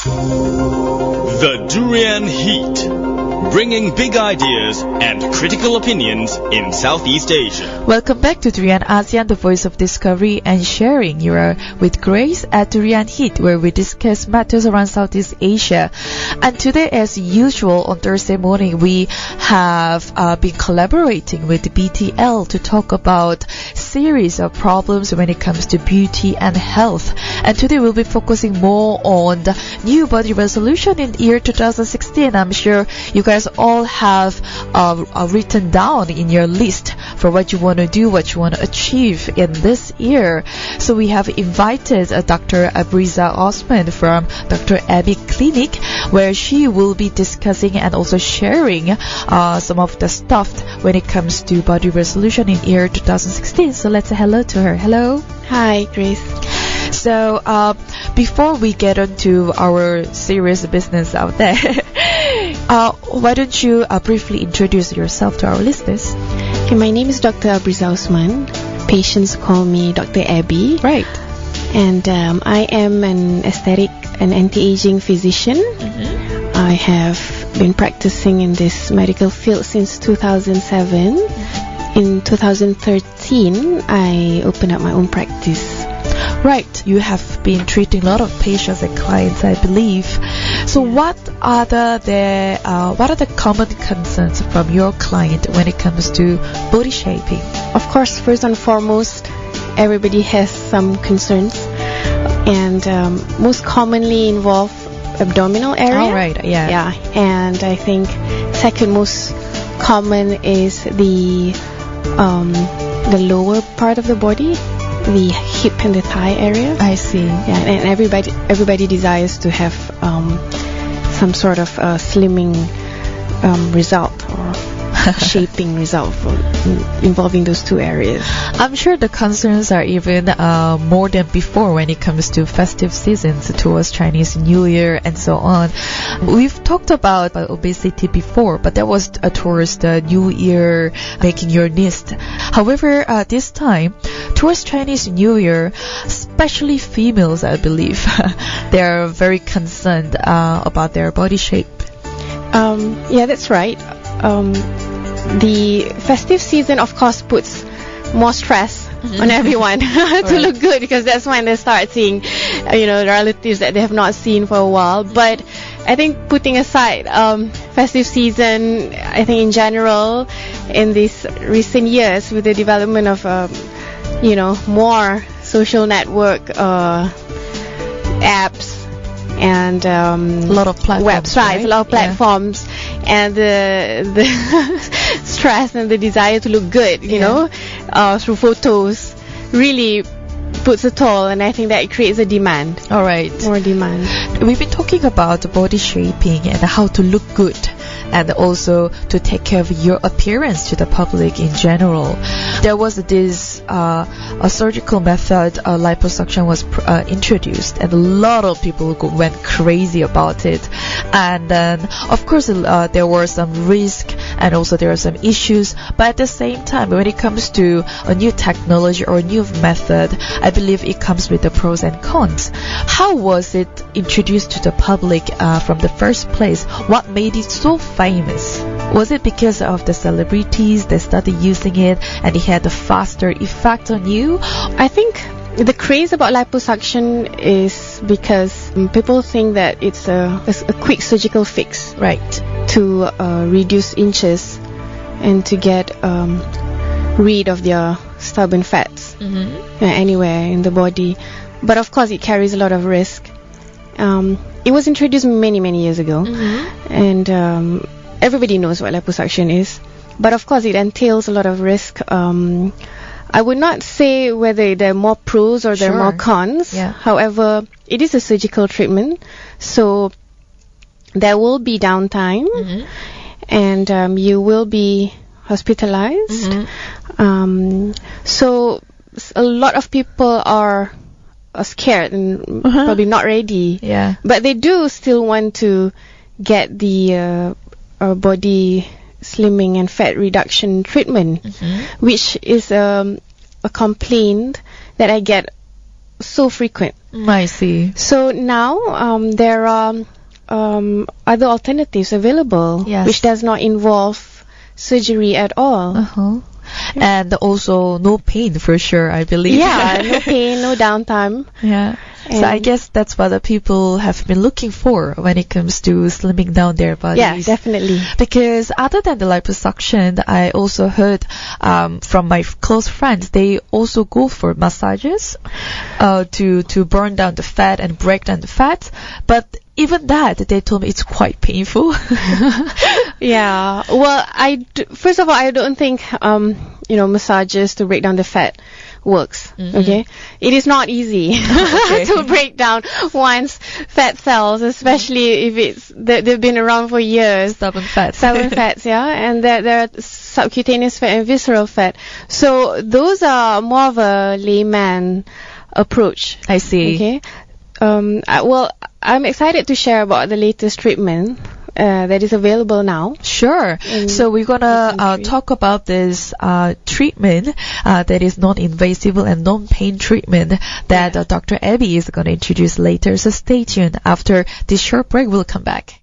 The Durian Heat, bringing big ideas and critical opinions in Southeast Asia. Welcome back to Durian ASEAN, the voice of discovery and sharing. You are with Grace at Durian Heat, where we discuss matters around Southeast Asia. And today, as usual, on Thursday morning, we have been collaborating with BTL to talk about series of problems when it comes to beauty and health. And today we'll be focusing more on the new body resolution in year 2016. I'm sure you guys all have written down in your list for what you want to do, what you want to achieve in this year. So we have invited Dr. Abrizah Ousman from Dr. Abby Clinic, where she will be discussing and also sharing some of the stuff when it comes to body resolution in year 2016. So let's say hello to her. Hello. Hi, Grace. So before we get into our serious business out there, why don't you briefly introduce yourself to our listeners? Okay, my name is Dr. Abrizah Ousman. Patients call me Dr. Abby. Right. And I am an aesthetic and anti-aging physician. Mm-hmm. I have been practicing in this medical field since 2007. Mm-hmm. In 2013, I opened up my own practice. Right, you have been treating a lot of patients and clients, I believe. So what are the common concerns from your client when it comes to body shaping? Of course, first and foremost, everybody has some concerns, and most commonly involve abdominal area. All right, yeah. Yeah, and I think second most common is the lower part of the body, the hip and the thigh area. I see. Yeah, and everybody desires to have some sort of slimming result or shaping result involving those two areas. I'm sure the concerns are even more than before when it comes to festive seasons towards Chinese New Year and so on. We've talked about obesity before, but that was towards the New Year, making your list. However, this time, towards Chinese New Year, especially females, I believe, they are very concerned about their body shape. Yeah, that's right. The festive season, of course, puts more stress on everyone to look good, because that's when they start seeing, relatives that they have not seen for a while. But I think putting aside festive season, I think in general, in these recent years, with the development of, more social network apps, and a lot of platforms, websites, right? A lot of platforms, and the stress and the desire to look good, through photos, really puts a toll, and I think that it creates a demand. All right. More demand. We've been talking about body shaping and how to look good, and also to take care of your appearance to the public in general. There was this a surgical method, liposuction, was introduced, and a lot of people went crazy about it. And then, of course, there were some risk, and also there are some issues. But at the same time, when it comes to a new technology or a new method, I believe it comes with the pros and cons. How was it introduced to the public from the first place? What made it so famous? Was it because of the celebrities that started using it and it had a faster effect on you? I think the craze about liposuction is because people think that it's a quick surgical fix, right, to reduce inches and to get rid of their stubborn fats anywhere in the body. But of course, it carries a lot of risk. It was introduced many years ago, and everybody knows what liposuction is. But of course, it entails a lot of risk. I would not say whether there are more pros or there are more cons. Yeah. However, it is a surgical treatment, so there will be downtime, and you will be hospitalized. So a lot of people are scared and probably not ready. Yeah. But they do still want to get the body slimming and fat reduction treatment, which is a complaint that I get so frequent I see. So now there are other alternatives available, Yes. which does not involve surgery at all. Uh-huh. And also no pain for sure, I believe. Yeah, no pain, no downtime. Yeah. So I guess that's what the people have been looking for when it comes to slimming down their bodies. Yeah, definitely. Because other than the liposuction, I also heard from my close friends, they also go for massages to burn down the fat and break down the fat. But even that, they told me it's quite painful. Yeah. Well, first of all, I don't think massages to break down the fat works. Mm-hmm. Okay, it is not easy to break down one's fat cells, especially if they've been around for years. Stubborn fats. Stubborn fats, yeah, and there are subcutaneous fat and visceral fat. So those are more of a layman approach. I see. Okay. I'm excited to share about the latest treatment that is available now. Sure. So we're gonna talk about this treatment that is non-invasive and non-pain treatment that Dr. Abby is gonna introduce later. So stay tuned. After this short break, we'll come back.